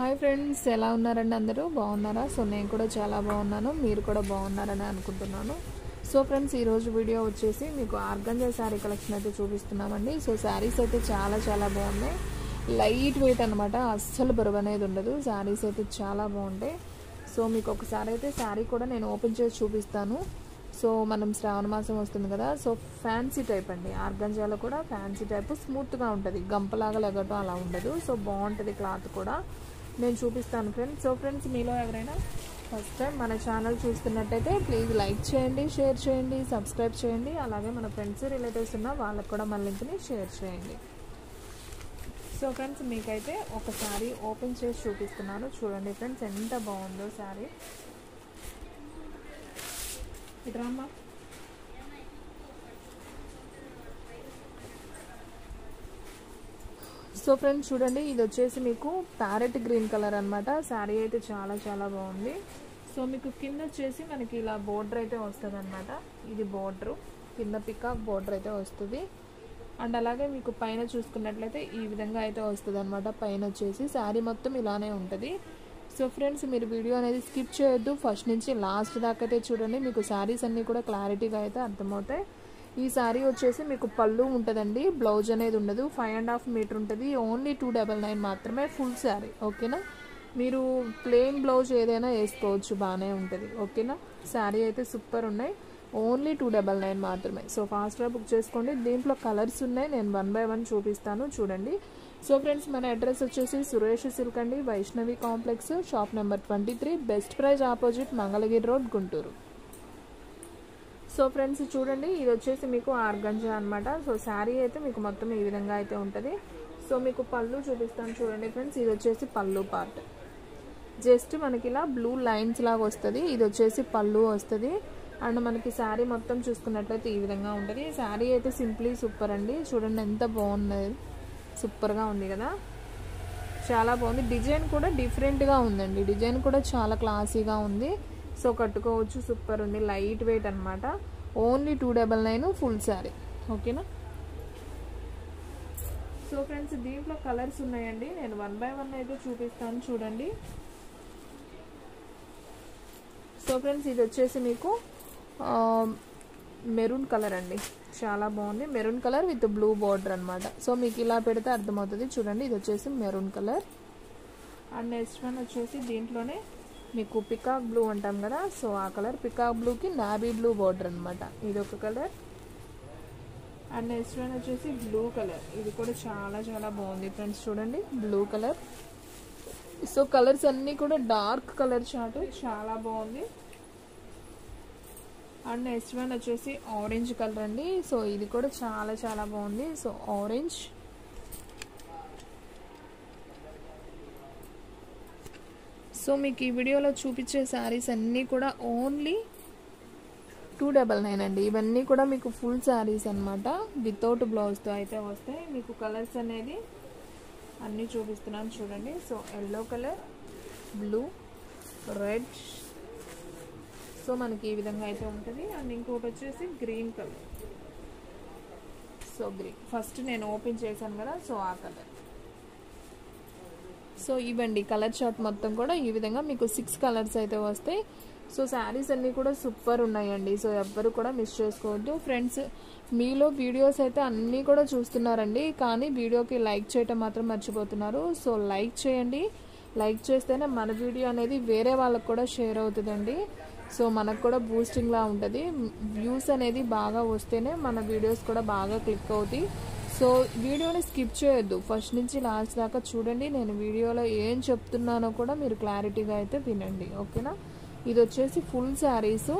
Hi friends, ఎలా ఉన్నారండి? అందరూ బాగున్నారా? సో నేను కూడా చాలా బాగున్నాను, మీరు కూడా బాగున్నారని అనుకుంటున్నాను. సో ఫ్రెండ్స్, ఈరోజు వీడియో వచ్చేసి మీకు ఆర్గంజా శారీ కలెక్షన్ అయితే చూపిస్తున్నామండి. సో శారీస్ అయితే చాలా బాగున్నాయి. లైట్ వెయిట్ అనమాట, అస్సలు బరువు అనేది ఉండదు. శారీస్ అయితే చాలా బాగుంటాయి. సో మీకు ఒకసారి అయితే శారీ కూడా నేను ఓపెన్ చేసి చూపిస్తాను. సో మనం శ్రావణ మాసం వస్తుంది కదా, సో ఫ్యాన్సీ టైప్ అండి. ఆర్గంజాలో కూడా ఫ్యాన్సీ టైప్, స్మూత్గా ఉంటుంది, గంపలాగా లెగటం అలా ఉండదు. సో బాగుంటుంది క్లాత్ కూడా, నేను చూపిస్తాను ఫ్రెండ్స్. సో ఫ్రెండ్స్, మీలో ఎవరైనా ఫస్ట్ టైం మన ఛానల్ చూస్తున్నట్టయితే ప్లీజ్ లైక్ చేయండి, షేర్ చేయండి, సబ్స్క్రైబ్ చేయండి. అలాగే మన ఫ్రెండ్స్ రిలేటివ్స్ ఉన్న వాళ్ళకి కూడా మన లింక్ని షేర్ చేయండి. సో ఫ్రెండ్స్, మీకైతే ఒక శారీ ఓపెన్ చేసి చూపిస్తున్నాను. చూడండి ఫ్రెండ్స్, ఎంత బాగుందో శారీ. ఇట్రామ్మా. సో ఫ్రెండ్స్ చూడండి, ఇది వచ్చేసి మీకు ప్యారెట్ గ్రీన్ కలర్ అనమాట. శారీ అయితే చాలా బాగుంది. సో మీకు కింద వచ్చేసి మనకి ఇలా బోర్డర్ అయితే వస్తుంది అనమాట. ఇది బోర్డర్, కింద పికాక్ బోర్డర్ అయితే వస్తుంది. అండ్ అలాగే మీకు పైన చూసుకున్నట్లయితే ఈ విధంగా అయితే వస్తుంది అనమాట. పైన వచ్చేసి శారీ మొత్తం ఇలానే ఉంటుంది. సో ఫ్రెండ్స్, మీరు వీడియో అనేది స్కిప్ చేయొద్దు, ఫస్ట్ నుంచి లాస్ట్ దాకా అయితే చూడండి. మీకు శారీస్ అన్నీ కూడా క్లారిటీగా అయితే అర్థమవుతాయి. ఈ శారీ వచ్చేసి మీకు పళ్ళు ఉంటుందండి, బ్లౌజ్ అనేది ఉండదు. 5.5 మీటర్ ఉంటుంది. ఓన్లీ 299 మాత్రమే ఫుల్ శారీ. ఓకేనా? మీరు ప్లెయిన్ బ్లౌజ్ ఏదైనా వేసుకోవచ్చు, బాగానే ఉంటుంది. ఓకేనా? శారీ అయితే సూపర్ ఉన్నాయి. ఓన్లీ 299 మాత్రమే. సో ఫాస్ట్గా బుక్ చేసుకోండి. దీంట్లో కలర్స్ ఉన్నాయి, నేను 1 by 1 చూపిస్తాను, చూడండి. సో ఫ్రెండ్స్, మన అడ్రస్ వచ్చేసి సురేష్ సిల్క్ అండి, Vaishnavi complex, shop number 23, best praise opposite, Mangalagiri road, Guntur. So friends చూడండి, ఇది వచ్చేసి మీకు ఆర్గంజా అనమాట. సో శారీ అయితే మీకు మొత్తం ఈ విధంగా అయితే ఉంటుంది. సో మీకు పళ్ళు చూపిస్తాను, చూడండి ఫ్రెండ్స్. ఇది వచ్చేసి పళ్ళు పార్ట్, జస్ట్ మనకి ఇలా బ్లూ లైన్స్ లాగా వస్తుంది. ఇది వచ్చేసి పళ్ళు వస్తుంది. అండ్ మనకి శారీ మొత్తం చూసుకున్నట్లయితే ఈ విధంగా ఉంటుంది. శారీ అయితే సింప్లీ సూపర్ అండి. చూడండి ఎంత బాగున్నది, సూపర్గా ఉంది కదా, చాలా బాగుంది. డిజైన్ కూడా డిఫరెంట్గా ఉందండి, డిజైన్ కూడా చాలా క్లాసీగా ఉంది. సో కట్టుకోవచ్చు, సూపర్ ఉంది, లైట్ వెయిట్ అనమాట. Only 299 full sari. ఓకేనా? సో ఫ్రెండ్స్, దీంట్లో కలర్స్ ఉన్నాయండి, నేను 1 by 1 అయితే చూపిస్తాను, చూడండి. సో ఫ్రెండ్స్, ఇది వచ్చేసి మీకు మెరూన్ కలర్ అండి, చాలా బాగుంది. Maroon colour with blue border అనమాట. సో మీకు ఇలా పెడితే అర్థమవుతుంది, చూడండి. ఇది వచ్చేసి maroon colour. And next one వచ్చేసి దీంట్లోనే మీకు పికాక్ బ్లూ అంటాం కదా, సో ఆ కలర్. పికాక్ బ్లూకి నావీ బ్లూ బార్డర్ అనమాట, ఇది ఒక కలర్. అండ్ నెక్స్ట్ వన్ వచ్చేసి బ్లూ కలర్. ఇది కూడా చాలా బాగుంది ఫ్రెండ్స్, చూడండి, బ్లూ కలర్. సో కలర్స్ అన్నీ కూడా డార్క్ కలర్ చార్ట్, చాలా బాగుంది. అండ్ నెక్స్ట్ వన్ వచ్చేసి ఆరెంజ్ కలర్ అండి. సో ఇది కూడా చాలా బాగుంది. So orange. సో మీకు ఈ వీడియోలో చూపించే శారీస్ అన్నీ కూడా ఓన్లీ 299 అండి. ఇవన్నీ కూడా మీకు ఫుల్ శారీస్ అనమాట, వితౌట్ బ్లౌజ్తో అయితే వస్తాయి. మీకు కలర్స్ అనేది అన్నీ చూపిస్తున్నాను, చూడండి. So yellow colour, blue, red, so మనకి ఈ విధంగా అయితే ఉంటుంది. అండ్ ఇంకోటి వచ్చేసి green colour. So green first నేను ఓపెన్ చేశాను కదా, సో ఆ కలర్. సో ఇవ్వండి కలర్ చార్ట్ మొత్తం కూడా ఈ విధంగా మీకు 6 కలర్స్ అయితే వస్తాయి. సో శారీస్ అన్నీ కూడా సూపర్ ఉన్నాయండి. సో ఎవ్వరు కూడా మిస్ చేసుకోవద్దు ఫ్రెండ్స్. మీలో వీడియోస్ అయితే అన్నీ కూడా చూస్తున్నారండి, కానీ వీడియోకి లైక్ చేయటం మాత్రం మర్చిపోతున్నారు. సో లైక్ చేయండి, లైక్ చేస్తేనే మన వీడియో అనేది వేరే వాళ్ళకు కూడా షేర్ అవుతుందండి. సో మనకు కూడా బూస్టింగ్లా ఉంటుంది. వ్యూస్ అనేది బాగా వస్తేనే మన వీడియోస్ కూడా బాగా క్లిక్ అవుతాయి. సో వీడియోని స్కిప్ చేయొద్దు, ఫస్ట్ నుంచి లాస్ట్ దాకా చూడండి. నేను వీడియోలో ఏం చెప్తున్నానో కూడా మీరు క్లారిటీగా అయితే వినండి. ఓకేనా? ఇది వచ్చేసి full saris,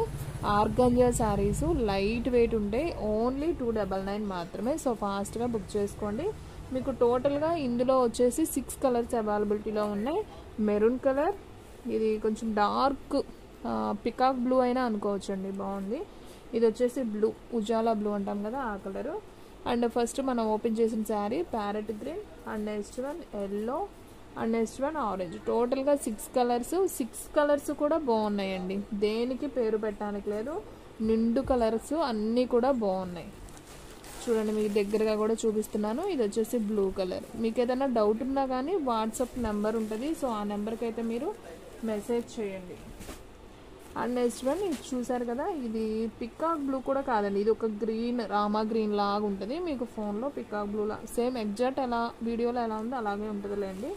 organza saris, light weight ఉంటాయి. ఓన్లీ 299 మాత్రమే. సో ఫాస్ట్గా బుక్ చేసుకోండి. మీకు టోటల్గా ఇందులో వచ్చేసి 6 కలర్స్ అవైలబిలిటీలో ఉన్నాయి. మెరూన్ కలర్, ఇది కొంచెం డార్క్ పికాక్ బ్లూ అయినా అనుకోవచ్చు అండి, బాగుంది. ఇది వచ్చేసి బ్లూ, ఉజాలా బ్లూ అంటాం కదా, ఆ కలరు. అండ్ ఫస్ట్ మనం ఓపెన్ చేసిన sari parrot green. And next one yellow. And next one orange. టోటల్గా 6 కలర్స్. 6 కలర్స్ కూడా బాగున్నాయండి, దేనికి పేరు పెట్టడానికి లేదు. నిండు కలర్స్ అన్నీ కూడా బాగున్నాయి. చూడండి మీకు దగ్గరగా కూడా చూపిస్తున్నాను. ఇది వచ్చేసి బ్లూ కలర్. మీకు ఏదైనా డౌట్ ఉన్నా కానీ వాట్సాప్ నెంబర్ ఉంటుంది, సో ఆ నెంబర్కి అయితే మీరు మెసేజ్ చేయండి. అండ్ నెక్స్ట్ వన్ ఇది చూసారు కదా, ఇది పికాక్ బ్లూ కూడా కాదండి, ఇది ఒక గ్రీన్ రామా గ్రీన్ లాగా ఉంటుంది. మీకు ఫోన్లో పికాక్ బ్లూ లా సేమ్ ఎగ్జాక్ట్ ఎలా వీడియోలో ఎలా ఉందో అలాగే ఉంటుందిలేండి.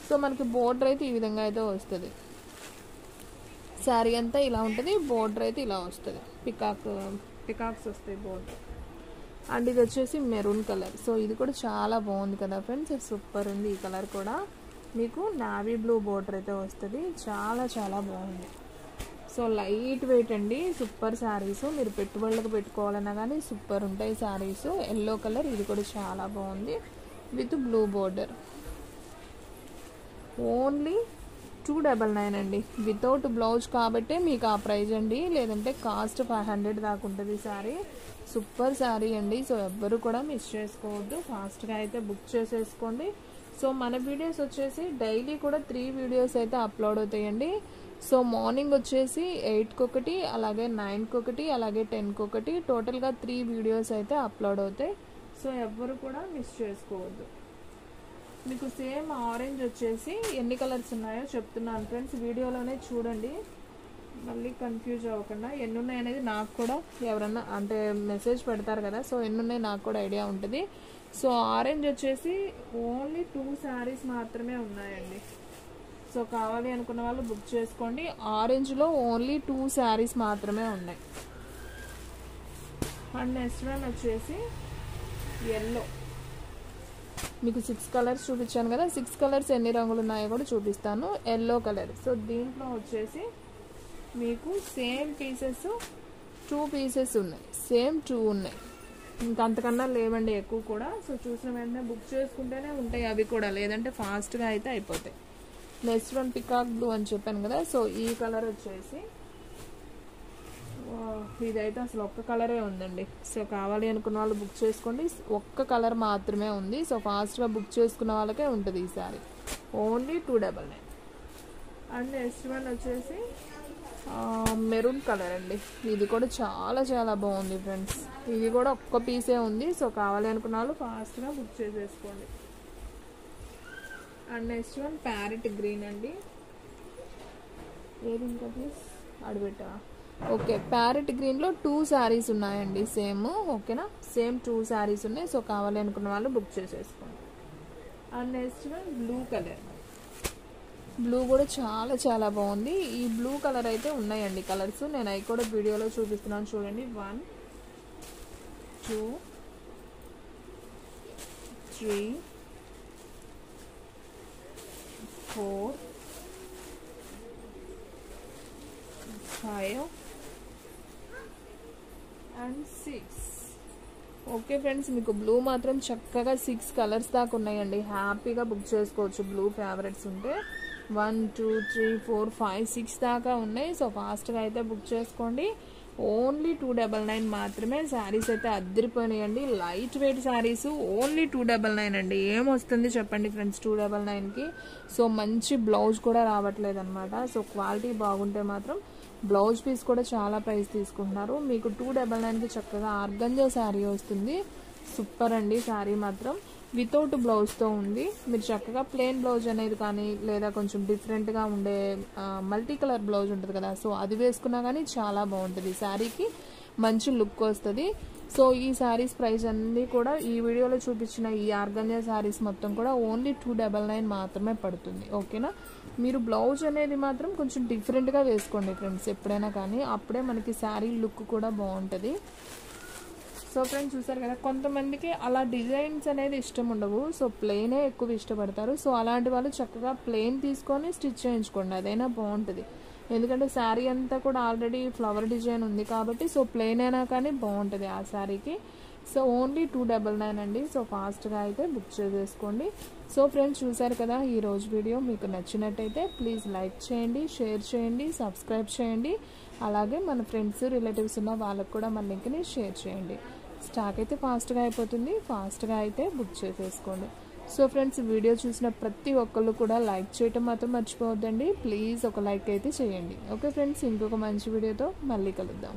సో మనకి బోర్డర్ అయితే ఈ విధంగా అయితే వస్తుంది. శారీ అంతా ఇలా ఉంటుంది, బోర్డర్ అయితే ఇలా వస్తుంది. పికాక్స్ వస్తాయి బోర్డర్. అండ్ ఇది వచ్చేసి మెరూన్ కలర్. సో ఇది కూడా చాలా బాగుంది కదా ఫ్రెండ్స్, సూపర్ ఉంది. ఈ కలర్ కూడా మీకు నావీ బ్లూ బోర్డర్ అయితే వస్తుంది. చాలా చాలా బాగుంది. సో లైట్ వెయిట్ అండి, సూపర్ శారీస్. మీరు పెట్టుబడులకు పెట్టుకోవాలన్నా కానీ సూపర్ ఉంటాయి శారీస్. ఎల్లో కలర్, ఇది కూడా చాలా బాగుంది విత్ బ్లూ బోర్డర్. ఓన్లీ 299 అండి, వితౌట్ బ్లౌజ్ కాబట్టి మీకు ఆ ప్రైజ్ అండి. లేదంటే కాస్ట్ 500 దాకా ఉంటుంది శారీ. సూపర్ శారీ అండి. సో ఎవ్వరు కూడా మిస్ చేసుకోవద్దు, ఫాస్ట్గా అయితే బుక్ చేసేసుకోండి. సో మన వీడియోస్ వచ్చేసి డైలీ కూడా 3 వీడియోస్ అయితే అప్లోడ్ అవుతాయండి. సో మార్నింగ్ వచ్చేసి 8కి ఒకటి, అలాగే 9కి ఒకటి, అలాగే 10కి ఒకటి, టోటల్గా 3 వీడియోస్ అయితే అప్లోడ్ అవుతాయి. సో ఎవ్వరు కూడా మిస్ చేసుకోవద్దు. మీకు సేమ్ ఆరెంజ్ వచ్చేసి ఎన్ని కలర్స్ ఉన్నాయో చెప్తున్నాను ఫ్రెండ్స్, వీడియోలోనే చూడండి, మళ్ళీ కన్ఫ్యూజ్ అవ్వకుండా. ఎన్ని ఉన్నాయి అనేది నాకు కూడా ఎవరన్నా అంటే మెసేజ్ పెడతారు కదా, సో ఎన్ని ఉన్నాయి నాకు కూడా ఐడియా ఉంటుంది. సో ఆరెంజ్ వచ్చేసి ఓన్లీ 2 శారీస్ మాత్రమే ఉన్నాయండి. సో కావాలి అనుకున్న వాళ్ళు బుక్ చేసుకోండి. ఆరెంజ్లో ఓన్లీ 2 శారీస్ మాత్రమే ఉన్నాయి. అండ్ నెక్స్ట్ వన్ వచ్చేసి ఎల్లో. మీకు 6 కలర్స్ చూపించాను కదా, 6 కలర్స్ ఎన్ని రంగులు ఉన్నాయో కూడా చూపిస్తాను. Yellow colour. సో దీంట్లో వచ్చేసి మీకు సేమ్ పీసెస్ 2 పీసెస్ ఉన్నాయి, సేమ్ 2 ఉన్నాయి, ఇంకంతకన్నా లేవండి ఎక్కువ కూడా. సో చూసిన వెంటనే బుక్ చేసుకుంటేనే ఉంటాయి అవి కూడా, లేదంటే ఫాస్ట్గా అయితే అయిపోతాయి. నెక్స్ట్ వన్ పికాక్ బ్లూ అని చెప్పాను కదా, సో ఈ కలర్ వచ్చేసి ఇదైతే అసలు ఒక్క కలరే ఉందండి. సో కావాలి అనుకున్న వాళ్ళు బుక్ చేసుకోండి, ఒక్క కలర్ మాత్రమే ఉంది. సో ఫాస్ట్గా బుక్ చేసుకున్న వాళ్ళకే ఉంటుంది ఈ sorry. Only 299. And next one వచ్చేసి మెరూన్ కలర్ అండి. ఇది కూడా చాలా చాలా బాగుంది ఫ్రెండ్స్. ఇది కూడా ఒక్క పీసే ఉంది. సో కావాలి అనుకున్న వాళ్ళు ఫాస్ట్గా బుక్ చేసేసుకోండి. And next one parrot green అండి. ఏది ఇంకా ప్లీజ్ అడిబెట్టా. ఓకే, ప్యారెట్ గ్రీన్లో 2 శారీస్ ఉన్నాయండి సేమ్. ఓకేనా, సేమ్ 2 శారీస్ ఉన్నాయి. సో కావాలి అనుకున్న వాళ్ళు బుక్ చేసేసుకోండి. And next one blue colour. Blue కూడా చాలా చాలా బాగుంది. ఈ బ్లూ కలర్ అయితే ఉన్నాయండి కలర్స్, నేను అవి కూడా వీడియోలో చూపిస్తున్నాను చూడండి. 1 2 3 4 5 and 6. ఓకే ఫ్రెండ్స్, మీకు బ్లూ మాత్రం చక్కగా 6 కలర్స్ దాకా ఉన్నాయండి. హ్యాపీగా బుక్ చేసుకోవచ్చు బ్లూ ఫేవరెట్స్ ఉంటే. 1 2 3 4 5 6 దాకా ఉన్నాయి. సో ఫాస్ట్గా అయితే బుక్ చేసుకోండి. ఓన్లీ 299 మాత్రమే. శారీస్ అయితే అద్దరిపోయినాయండి, లైట్ వెయిట్ శారీస్. ఓన్లీ 299 అండి. ఏమొస్తుంది చెప్పండి ఫ్రెండ్స్ 299కి. సో మంచి బ్లౌజ్ కూడా రావట్లేదు అనమాట. సో క్వాలిటీ బాగుంటే మాత్రం బ్లౌజ్ పీస్ కూడా చాలా ప్రైస్ తీసుకుంటున్నారు. మీకు 299కి చక్కగా ఆర్గంజా శారీ వస్తుంది. సూపర్ అండి శారీ మాత్రం. వితౌట్ బ్లౌజ్తో ఉంది. మీరు చక్కగా ప్లెయిన్ బ్లౌజ్ అనేది కానీ, లేదా కొంచెం డిఫరెంట్గా ఉండే మల్టీ కలర్ బ్లౌజ్ ఉంటుంది కదా, సో అది వేసుకున్నా కానీ చాలా బాగుంటుంది. శారీకి మంచి లుక్ వస్తుంది. సో ఈ శారీస్ ప్రైస్ అన్నీ కూడా ఈ వీడియోలో చూపించిన ఈ ఆర్గంజా శారీస్ మొత్తం కూడా ఓన్లీ 299 మాత్రమే పడుతుంది. ఓకేనా, మీరు బ్లౌజ్ అనేది మాత్రం కొంచెం డిఫరెంట్గా వేసుకోండి ఫ్రెండ్స్ ఎప్పుడైనా కానీ, అప్పుడే మనకి శారీ లుక్ కూడా బాగుంటుంది. సో ఫ్రెండ్స్ చూసారు కదా, కొంతమందికి అలా డిజైన్స్ అనేది ఇష్టం ఉండవు. సో ప్లెయినే ఎక్కువ ఇష్టపడతారు. సో అలాంటి వాళ్ళు చక్కగా ప్లెయిన్ తీసుకొని స్టిచ్ చేయించుకోండి, అదైనా బాగుంటుంది. ఎందుకంటే శారీ అంతా కూడా ఆల్రెడీ ఫ్లవర్ డిజైన్ ఉంది కాబట్టి, సో ప్లెయిన్ అయినా కానీ బాగుంటుంది ఆ శారీకి. సో ఓన్లీ 299 అండి. సో ఫాస్ట్గా అయితే బుక్ చేసేసుకోండి. సో ఫ్రెండ్స్ చూసారు కదా, ఈరోజు వీడియో మీకు నచ్చినట్టయితే ప్లీజ్ లైక్ చేయండి, షేర్ చేయండి, సబ్స్క్రైబ్ చేయండి. అలాగే మన ఫ్రెండ్స్ రిలేటివ్స్ ఉన్న వాళ్ళకు కూడా మన లింక్ని షేర్ చేయండి. స్టాక్ అయితే ఫాస్ట్గా అయిపోతుంది, ఫాస్ట్గా అయితే బుక్ చేసేసుకోండి. సో ఫ్రెండ్స్ వీడియో చూసిన ప్రతి ఒక్కళ్ళు కూడా లైక్ చేయటం మాత్రం మర్చిపోవద్దండి. ప్లీజ్ ఒక లైక్ అయితే చేయండి. ఓకే ఫ్రెండ్స్, ఇంకొక మంచి వీడియోతో మళ్ళీ కలుద్దాం.